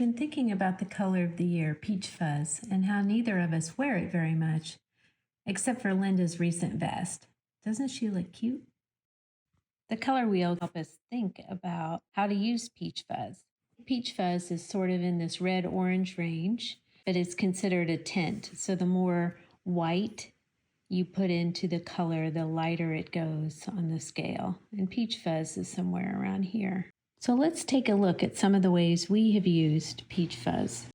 been thinking about the color of the year, peach fuzz, and how neither of us wear it very much, except for Linda's recent vest. Doesn't she look cute? The color wheel helps us think about how to use peach fuzz. Peach fuzz is sort of in this red-orange range, but it's considered a tint. So the more white you put into the color, the lighter it goes on the scale. And peach fuzz is somewhere around here. So let's take a look at some of the ways we have used peach fuzz.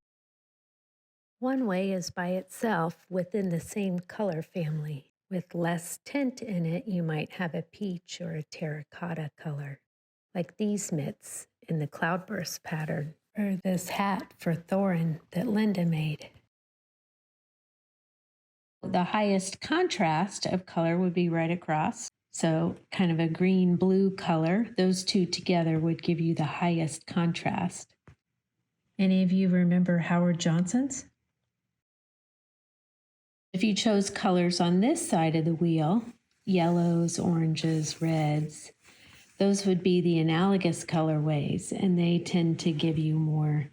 One way is by itself within the same color family. With less tint in it, you might have a peach or a terracotta color, like these mitts in the cloudburst pattern, or this hat for Thorin that Linda made. The highest contrast of color would be right across. So kind of a green-blue color. Those two together would give you the highest contrast. Any of you remember Howard Johnson's? If you chose colors on this side of the wheel, yellows, oranges, reds, those would be the analogous colorways, and they tend to give you more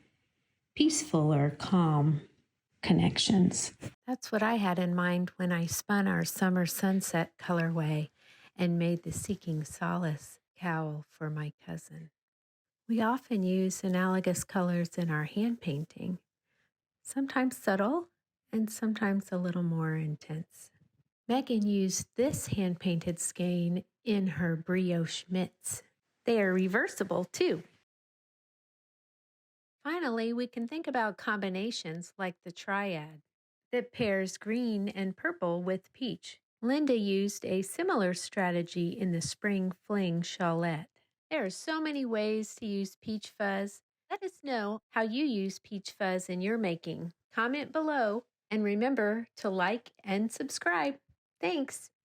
peaceful or calm connections. That's what I had in mind when I spun our summer sunset colorway and made the Seeking Solace cowl for my cousin. We often use analogous colors in our hand painting, sometimes subtle and sometimes a little more intense. Megan used this hand-painted skein in her brioche mitts. They are reversible too. Finally, we can think about combinations like the triad that pairs green and purple with peach. Linda used a similar strategy in the Spring Fling Shawlette. There are so many ways to use peach fuzz. Let us know how you use peach fuzz in your making. Comment below and remember to like and subscribe. Thanks.